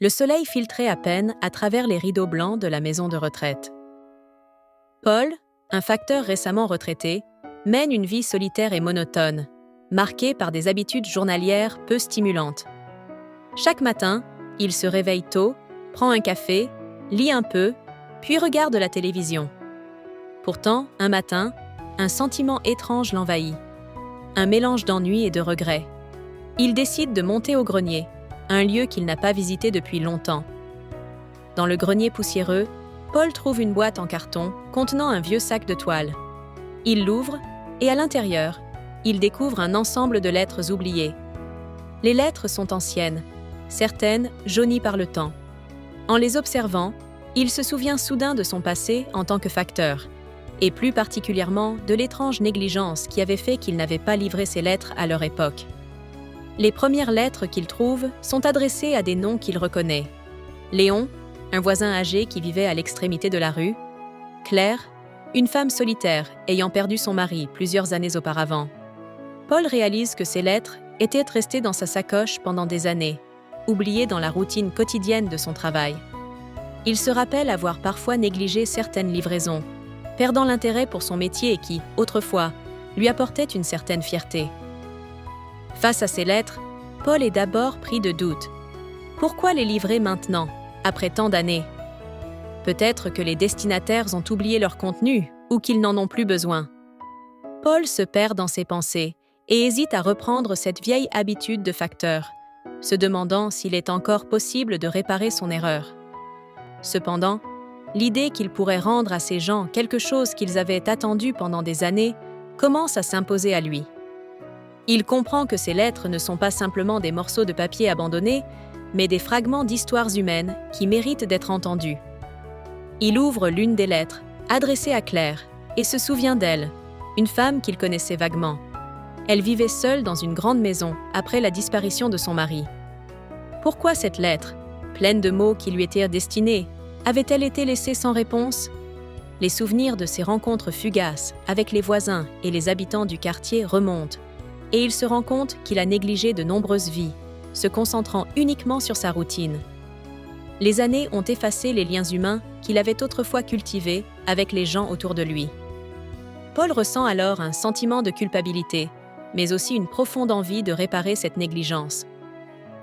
Le soleil filtrait à peine à travers les rideaux blancs de la maison de retraite. Paul, un facteur récemment retraité, mène une vie solitaire et monotone, marquée par des habitudes journalières peu stimulantes. Chaque matin, il se réveille tôt, prend un café, lit un peu, puis regarde la télévision. Pourtant, un matin, un sentiment étrange l'envahit. Un mélange d'ennui et de regret. Il décide de monter au grenier, un lieu qu'il n'a pas visité depuis longtemps. Dans le grenier poussiéreux, Paul trouve une boîte en carton contenant un vieux sac de toile. Il l'ouvre et à l'intérieur, il découvre un ensemble de lettres oubliées. Les lettres sont anciennes, certaines jaunies par le temps. En les observant, il se souvient soudain de son passé en tant que facteur, et plus particulièrement de l'étrange négligence qui avait fait qu'il n'avait pas livré ses lettres à leur époque. Les premières lettres qu'il trouve sont adressées à des noms qu'il reconnaît. Léon, un voisin âgé qui vivait à l'extrémité de la rue. Claire, une femme solitaire ayant perdu son mari plusieurs années auparavant. Paul réalise que ces lettres étaient restées dans sa sacoche pendant des années, oubliées dans la routine quotidienne de son travail. Il se rappelle avoir parfois négligé certaines livraisons, perdant l'intérêt pour son métier qui, autrefois, lui apportait une certaine fierté. Face à ces lettres, Paul est d'abord pris de doute. Pourquoi les livrer maintenant, après tant d'années ? Peut-être que les destinataires ont oublié leur contenu ou qu'ils n'en ont plus besoin. Paul se perd dans ses pensées et hésite à reprendre cette vieille habitude de facteur, se demandant s'il est encore possible de réparer son erreur. Cependant, l'idée qu'il pourrait rendre à ces gens quelque chose qu'ils avaient attendu pendant des années commence à s'imposer à lui. Il comprend que ces lettres ne sont pas simplement des morceaux de papier abandonnés, mais des fragments d'histoires humaines qui méritent d'être entendus. Il ouvre l'une des lettres, adressée à Claire, et se souvient d'elle, une femme qu'il connaissait vaguement. Elle vivait seule dans une grande maison après la disparition de son mari. Pourquoi cette lettre, pleine de mots qui lui étaient destinés, avait-elle été laissée sans réponse ? Les souvenirs de ses rencontres fugaces avec les voisins et les habitants du quartier remontent, et il se rend compte qu'il a négligé de nombreuses vies, se concentrant uniquement sur sa routine. Les années ont effacé les liens humains qu'il avait autrefois cultivés avec les gens autour de lui. Paul ressent alors un sentiment de culpabilité, mais aussi une profonde envie de réparer cette négligence.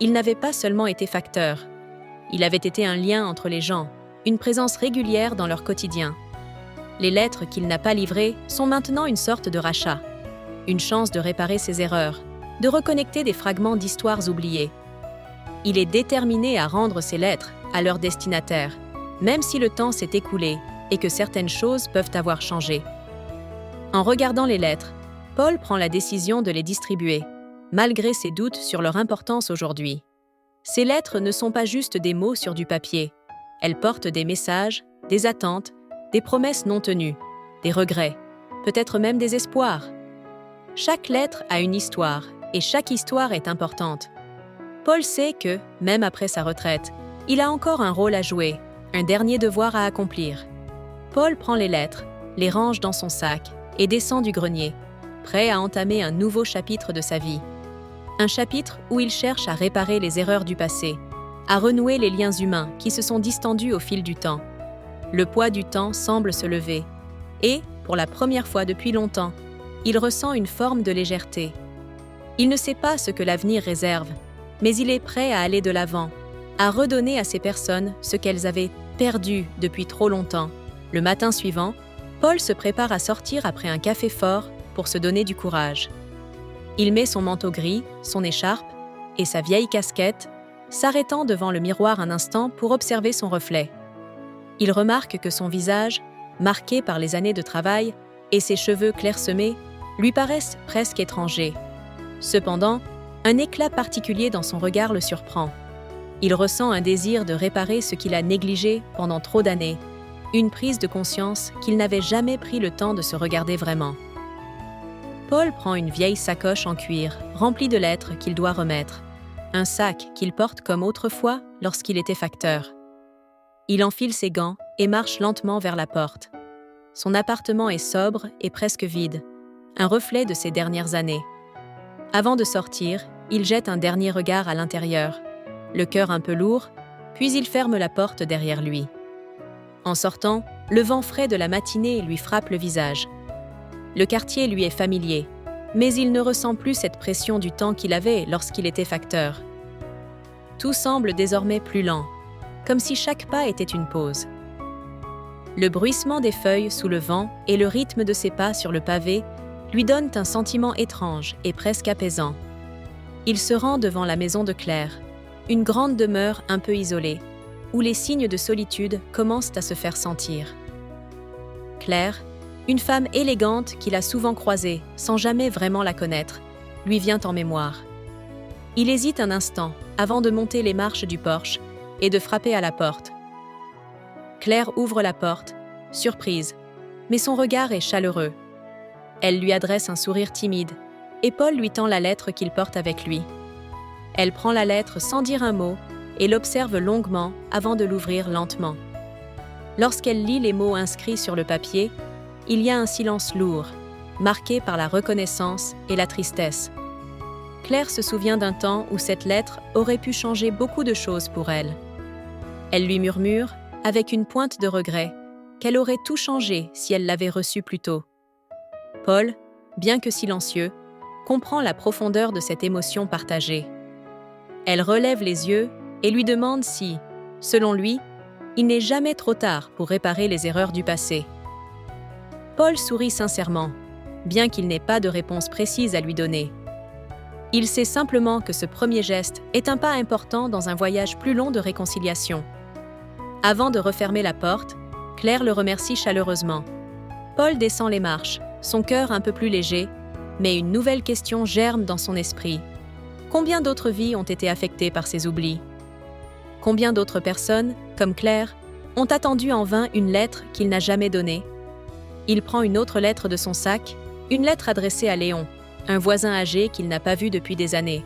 Il n'avait pas seulement été facteur, il avait été un lien entre les gens, une présence régulière dans leur quotidien. Les lettres qu'il n'a pas livrées sont maintenant une sorte de rachat, une chance de réparer ses erreurs, de reconnecter des fragments d'histoires oubliées. Il est déterminé à rendre ces lettres à leur destinataire, même si le temps s'est écoulé et que certaines choses peuvent avoir changé. En regardant les lettres, Paul prend la décision de les distribuer, malgré ses doutes sur leur importance aujourd'hui. Ces lettres ne sont pas juste des mots sur du papier. Elles portent des messages, des attentes, des promesses non tenues, des regrets, peut-être même des espoirs. Chaque lettre a une histoire, et chaque histoire est importante. Paul sait que, même après sa retraite, il a encore un rôle à jouer, un dernier devoir à accomplir. Paul prend les lettres, les range dans son sac et descend du grenier, prêt à entamer un nouveau chapitre de sa vie. Un chapitre où il cherche à réparer les erreurs du passé, à renouer les liens humains qui se sont distendus au fil du temps. Le poids du temps semble se lever, et, pour la première fois depuis longtemps, il ressent une forme de légèreté. Il ne sait pas ce que l'avenir réserve, mais il est prêt à aller de l'avant, à redonner à ces personnes ce qu'elles avaient perdu depuis trop longtemps. Le matin suivant, Paul se prépare à sortir après un café fort pour se donner du courage. Il met son manteau gris, son écharpe et sa vieille casquette, s'arrêtant devant le miroir un instant pour observer son reflet. Il remarque que son visage, marqué par les années de travail, et ses cheveux clairsemés, lui paraissent presque étrangers. Cependant, un éclat particulier dans son regard le surprend. Il ressent un désir de réparer ce qu'il a négligé pendant trop d'années, une prise de conscience qu'il n'avait jamais pris le temps de se regarder vraiment. Paul prend une vieille sacoche en cuir, remplie de lettres qu'il doit remettre, un sac qu'il porte comme autrefois lorsqu'il était facteur. Il enfile ses gants et marche lentement vers la porte. Son appartement est sobre et presque vide, un reflet de ses dernières années. Avant de sortir, il jette un dernier regard à l'intérieur, le cœur un peu lourd, puis il ferme la porte derrière lui. En sortant, le vent frais de la matinée lui frappe le visage. Le quartier lui est familier, mais il ne ressent plus cette pression du temps qu'il avait lorsqu'il était facteur. Tout semble désormais plus lent, comme si chaque pas était une pause. Le bruissement des feuilles sous le vent et le rythme de ses pas sur le pavé lui donnent un sentiment étrange et presque apaisant. Il se rend devant la maison de Claire, une grande demeure un peu isolée, où les signes de solitude commencent à se faire sentir. Claire, une femme élégante qu'il a souvent croisée sans jamais vraiment la connaître, lui vient en mémoire. Il hésite un instant avant de monter les marches du porche et de frapper à la porte. Claire ouvre la porte, surprise, mais son regard est chaleureux. Elle lui adresse un sourire timide, et Paul lui tend la lettre qu'il porte avec lui. Elle prend la lettre sans dire un mot et l'observe longuement avant de l'ouvrir lentement. Lorsqu'elle lit les mots inscrits sur le papier, il y a un silence lourd, marqué par la reconnaissance et la tristesse. Claire se souvient d'un temps où cette lettre aurait pu changer beaucoup de choses pour elle. Elle lui murmure, avec une pointe de regret, qu'elle aurait tout changé si elle l'avait reçue plus tôt. Paul, bien que silencieux, comprend la profondeur de cette émotion partagée. Elle relève les yeux et lui demande si, selon lui, il n'est jamais trop tard pour réparer les erreurs du passé. Paul sourit sincèrement, bien qu'il n'ait pas de réponse précise à lui donner. Il sait simplement que ce premier geste est un pas important dans un voyage plus long de réconciliation. Avant de refermer la porte, Claire le remercie chaleureusement. Paul descend les marches, son cœur un peu plus léger, mais une nouvelle question germe dans son esprit. Combien d'autres vies ont été affectées par ces oublis? Combien d'autres personnes, comme Claire, ont attendu en vain une lettre qu'il n'a jamais donnée? Il prend une autre lettre de son sac, une lettre adressée à Léon, un voisin âgé qu'il n'a pas vu depuis des années.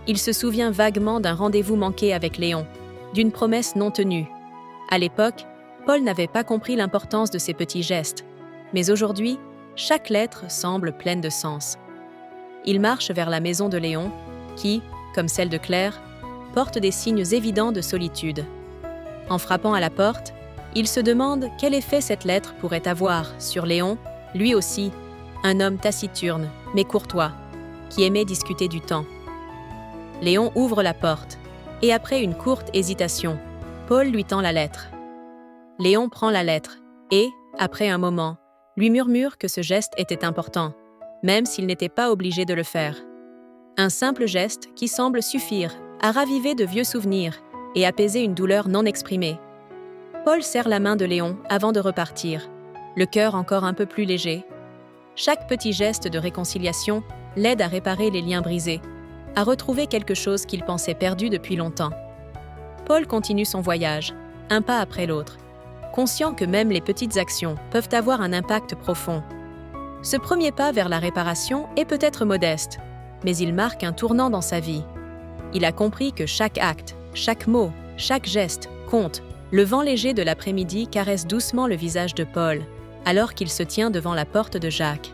Il se souvient vaguement d'un rendez-vous manqué avec Léon, d'une promesse non tenue. À l'époque, Paul n'avait pas compris l'importance de ces petits gestes, mais aujourd'hui, chaque lettre semble pleine de sens. Il marche vers la maison de Léon, qui, comme celle de Claire, porte des signes évidents de solitude. En frappant à la porte, il se demande quel effet cette lettre pourrait avoir sur Léon, lui aussi, un homme taciturne, mais courtois, qui aimait discuter du temps. Léon ouvre la porte, et après une courte hésitation, Paul lui tend la lettre. Léon prend la lettre, et, après un moment, lui murmure que ce geste était important, même s'il n'était pas obligé de le faire. Un simple geste qui semble suffire à raviver de vieux souvenirs et apaiser une douleur non exprimée. Paul serre la main de Léon avant de repartir, le cœur encore un peu plus léger. Chaque petit geste de réconciliation l'aide à réparer les liens brisés, à retrouver quelque chose qu'il pensait perdu depuis longtemps. Paul continue son voyage, un pas après l'autre, conscient que même les petites actions peuvent avoir un impact profond. Ce premier pas vers la réparation est peut-être modeste, mais il marque un tournant dans sa vie. Il a compris que chaque acte, chaque mot, chaque geste compte. Le vent léger de l'après-midi caresse doucement le visage de Paul, alors qu'il se tient devant la porte de Jacques.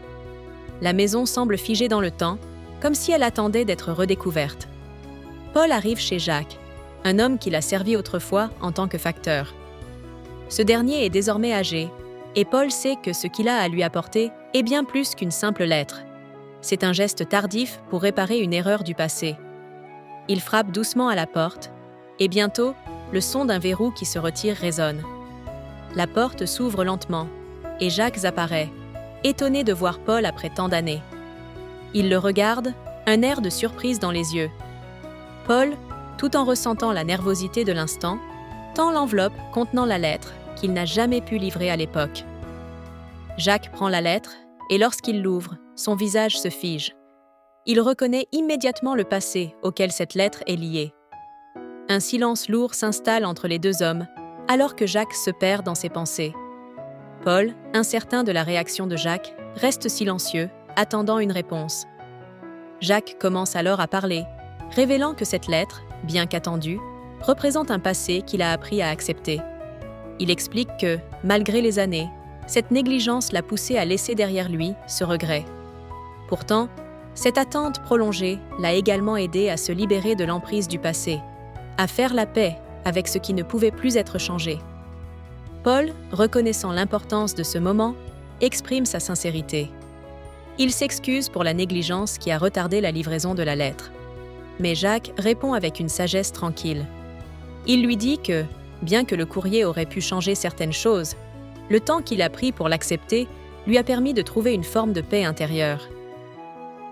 La maison semble figée dans le temps, comme si elle attendait d'être redécouverte. Paul arrive chez Jacques, un homme qu'il a servi autrefois en tant que facteur. Ce dernier est désormais âgé, et Paul sait que ce qu'il a à lui apporter est bien plus qu'une simple lettre. C'est un geste tardif pour réparer une erreur du passé. Il frappe doucement à la porte, et bientôt, le son d'un verrou qui se retire résonne. La porte s'ouvre lentement, et Jacques apparaît, étonné de voir Paul après tant d'années. Il le regarde, un air de surprise dans les yeux. Paul, tout en ressentant la nervosité de l'instant, tend l'enveloppe contenant la lettre qu'il n'a jamais pu livrer à l'époque. Jacques prend la lettre, et lorsqu'il l'ouvre, son visage se fige. Il reconnaît immédiatement le passé auquel cette lettre est liée. Un silence lourd s'installe entre les deux hommes, alors que Jacques se perd dans ses pensées. Paul, incertain de la réaction de Jacques, reste silencieux, attendant une réponse. Jacques commence alors à parler, révélant que cette lettre, bien qu'attendue, représente un passé qu'il a appris à accepter. Il explique que, malgré les années, cette négligence l'a poussé à laisser derrière lui ce regret. Pourtant, cette attente prolongée l'a également aidé à se libérer de l'emprise du passé, à faire la paix avec ce qui ne pouvait plus être changé. Paul, reconnaissant l'importance de ce moment, exprime sa sincérité. Il s'excuse pour la négligence qui a retardé la livraison de la lettre. Mais Jacques répond avec une sagesse tranquille. Il lui dit que, bien que le courrier aurait pu changer certaines choses, le temps qu'il a pris pour l'accepter lui a permis de trouver une forme de paix intérieure.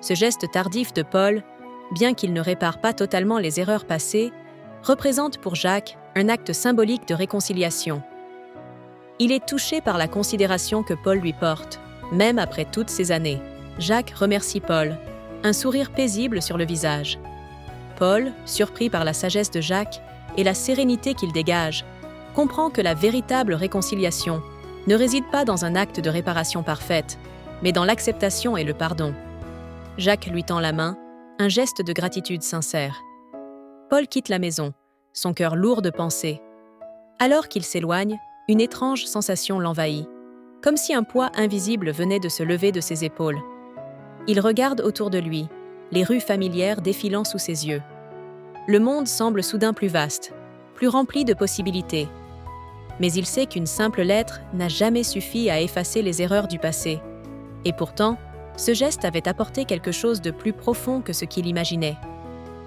Ce geste tardif de Paul, bien qu'il ne répare pas totalement les erreurs passées, représente pour Jacques un acte symbolique de réconciliation. Il est touché par la considération que Paul lui porte, même après toutes ces années. Jacques remercie Paul, un sourire paisible sur le visage. Paul, surpris par la sagesse de Jacques et la sérénité qu'il dégage, comprend que la véritable réconciliation ne réside pas dans un acte de réparation parfaite, mais dans l'acceptation et le pardon. Jacques lui tend la main, un geste de gratitude sincère. Paul quitte la maison, son cœur lourd de pensées. Alors qu'il s'éloigne, une étrange sensation l'envahit, comme si un poids invisible venait de se lever de ses épaules. Il regarde autour de lui, les rues familières défilant sous ses yeux. Le monde semble soudain plus vaste, plus rempli de possibilités. Mais il sait qu'une simple lettre n'a jamais suffi à effacer les erreurs du passé. Et pourtant, ce geste avait apporté quelque chose de plus profond que ce qu'il imaginait.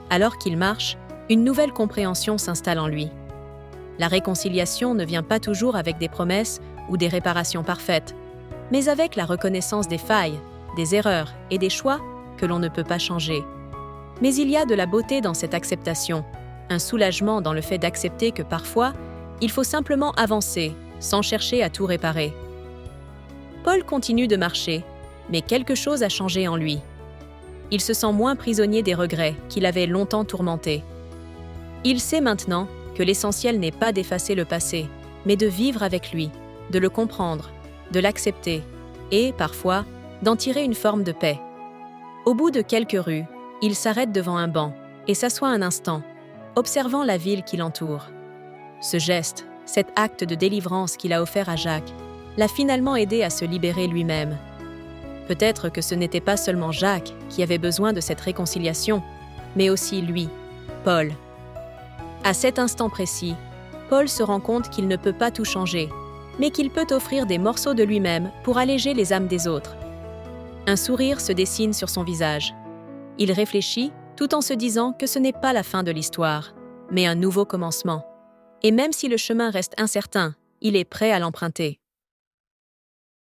Alors qu'il marche, une nouvelle compréhension s'installe en lui. La réconciliation ne vient pas toujours avec des promesses ou des réparations parfaites, mais avec la reconnaissance des failles, des erreurs et des choix que l'on ne peut pas changer. Mais il y a de la beauté dans cette acceptation, un soulagement dans le fait d'accepter que parfois, il faut simplement avancer, sans chercher à tout réparer. Paul continue de marcher, mais quelque chose a changé en lui. Il se sent moins prisonnier des regrets qui l'avaient longtemps tourmenté. Il sait maintenant que l'essentiel n'est pas d'effacer le passé, mais de vivre avec lui, de le comprendre, de l'accepter et, parfois, d'en tirer une forme de paix. Au bout de quelques rues, il s'arrête devant un banc et s'assoit un instant, observant la ville qui l'entoure. Ce geste, cet acte de délivrance qu'il a offert à Jacques, l'a finalement aidé à se libérer lui-même. Peut-être que ce n'était pas seulement Jacques qui avait besoin de cette réconciliation, mais aussi lui, Paul. À cet instant précis, Paul se rend compte qu'il ne peut pas tout changer, mais qu'il peut offrir des morceaux de lui-même pour alléger les âmes des autres. Un sourire se dessine sur son visage. Il réfléchit tout en se disant que ce n'est pas la fin de l'histoire, mais un nouveau commencement. Et même si le chemin reste incertain, il est prêt à l'emprunter.